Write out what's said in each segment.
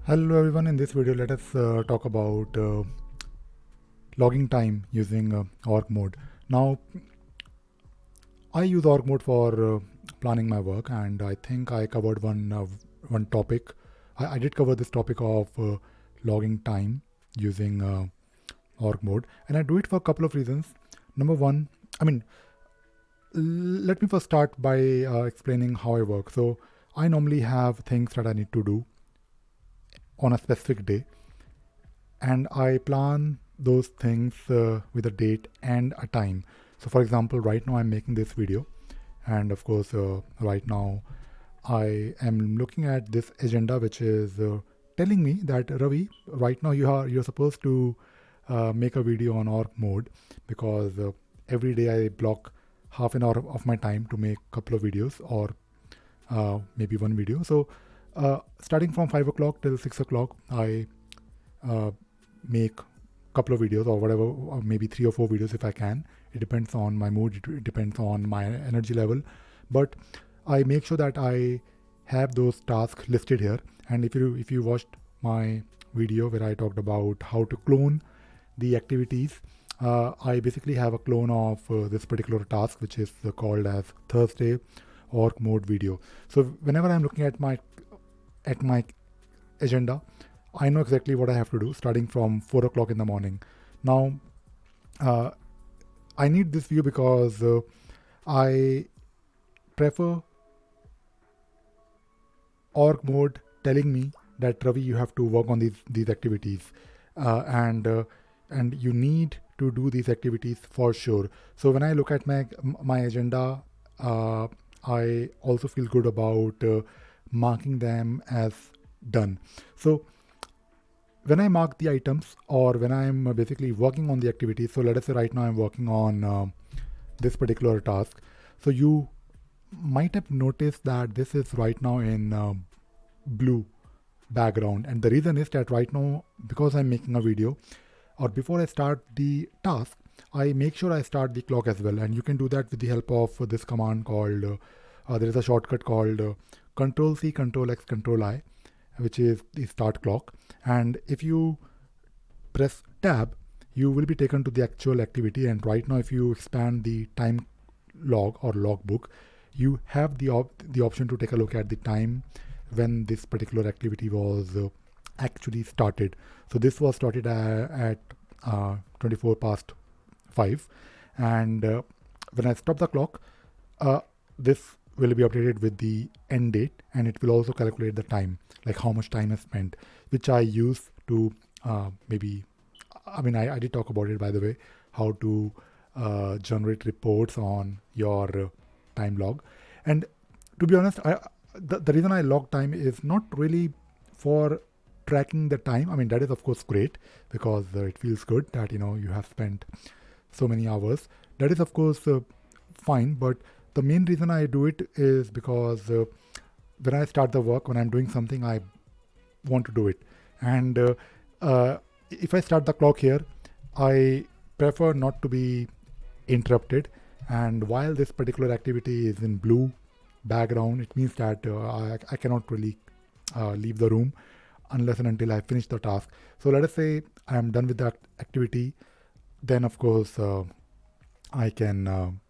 Hello everyone, in this video let us talk about logging time using org mode. Now I use org mode for planning my work, and I think I covered one topic. I did cover this topic of logging time using org mode, and I do it for a couple of reasons. Number one, I mean, let me first start by explaining how I work. So I normally have things that I need to do on a specific day, and I plan those things with a date and a time. So for example, right now I'm making this video, and of course right now I am looking at this agenda which is telling me that Ravi, right now you're supposed to make a video on org mode, because every day I block half an hour of my time to make a couple of videos, or maybe one video. So starting from 5 o'clock till 6 o'clock I make couple of videos, or whatever, or maybe 3 or 4 videos if I can. It depends on my mood, it depends on my energy level, but I make sure that I have those tasks listed here. And if you watched my video where I talked about how to clone the activities, I basically have a clone of this particular task which is called as Thursday org mode video. So whenever I'm looking at my agenda, I know exactly what I have to do starting from 4 o'clock in the morning. Now, I need this view because I prefer org mode telling me that Ravi, you have to work on these activities, and you need to do these activities for sure. So when I look at my agenda, I also feel good about marking them as done. So when I mark the items, or when I'm basically working on the activity, so let us say right now I'm working on this particular task. So you might have noticed that this is right now in blue background, and the reason is that right now, because I'm making a video, or before I start the task, I make sure I start the clock as well. And you can do that with the help of this command called there is a shortcut called Control C, Control X, Control I, which is the start clock. And if you press tab, you will be taken to the actual activity. And right now, if you expand the time log or logbook, you have the option to take a look at the time when this particular activity was actually started. So this was started at 24 past 5, and when I stop the clock, this will be updated with the end date, and it will also calculate the time, like how much time is spent, which I use to I did talk about it, by the way, how to generate reports on your time log. And to be honest, the reason I log time is not really for tracking the time. I mean, that is of course great, because it feels good that you have spent so many hours. That is of course fine, but the main reason I do it is because when I start the work, when I'm doing something, I want to do it. And if I start the clock here, I prefer not to be interrupted. And while this particular activity is in blue background, it means that I cannot really leave the room unless and until I finish the task. So let us say I am done with that activity, then of course I can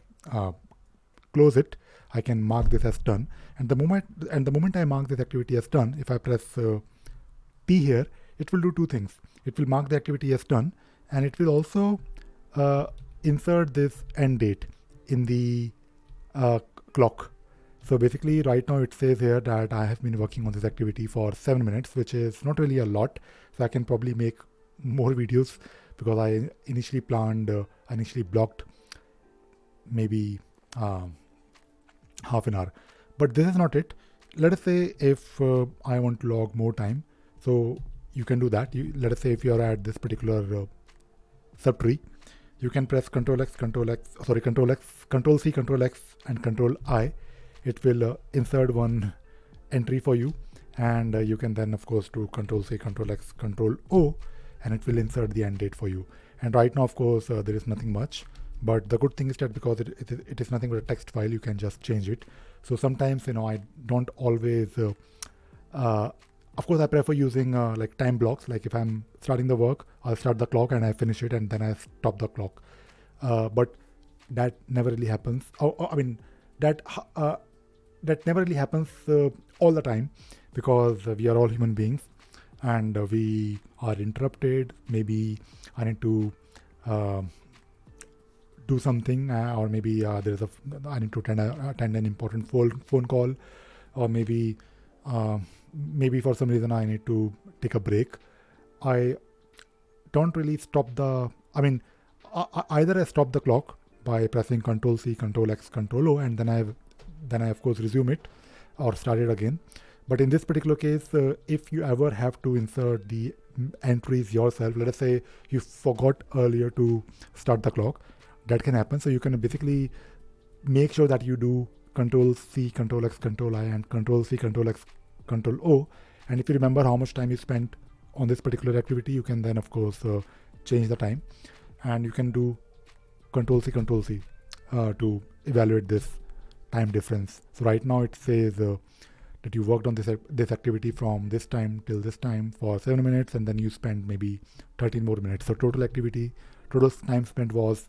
close it. I can mark this as done, and the moment I mark this activity as done, if I press P here, it will do two things. It will mark the activity as done, and it will also insert this end date in the clock. So basically right now it says here that I have been working on this activity for 7 minutes, which is not really a lot. So I can probably make more videos, because I initially blocked maybe half an hour. But this is not it. Let us say if I want to log more time, so you can do that. Let us say if you are at this particular subtree, you can press Control X, Control C, Control X, and Control I. It will insert one entry for you, and you can then of course do Control C, Control X, Control O, and it will insert the end date for you. And right now, of course, there is nothing much. But the good thing is that because it is nothing but a text file, you can just change it. So sometimes I don't always Of course, I prefer using like time blocks. Like if I'm starting the work, I'll start the clock and I finish it and then I stop the clock. But that never really happens. I mean, that that never really happens all the time, because we are all human beings, and we are interrupted. Maybe I need to uh, do something, or maybe I need to attend an important phone call, or uh, maybe for some reason I need to take a break. I don't really stop the. I mean, either I stop the clock by pressing Control C, Control X, Control O, and then I of course resume it or start it again. But in this particular case, if you ever have to insert the entries yourself, let us say you forgot earlier to start the clock, that can happen. So you can basically make sure that you do Control C, Control X, Control I, and Control C, Control X, Control O. And if you remember how much time you spent on this particular activity, you can then of course change the time, and you can do Control C, Control C to evaluate this time difference. So right now it says that you worked on this activity from this time till this time for 7 minutes, and then you spent maybe 13 more minutes. So total time spent was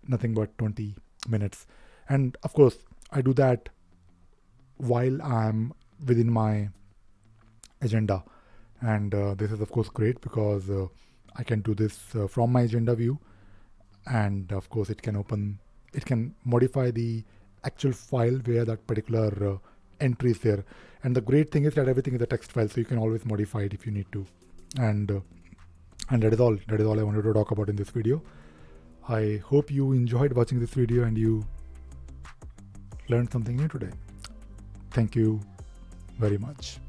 nothing but 20 minutes. And of course, I do that while I'm within my agenda. And this is of course great, because I can do this from my agenda view, and of course it can modify the actual file where that particular entry is there. And the great thing is that everything is a text file, so you can always modify it if you need to. And that is all I wanted to talk about in this video. I hope you enjoyed watching this video and you learned something new today. Thank you very much.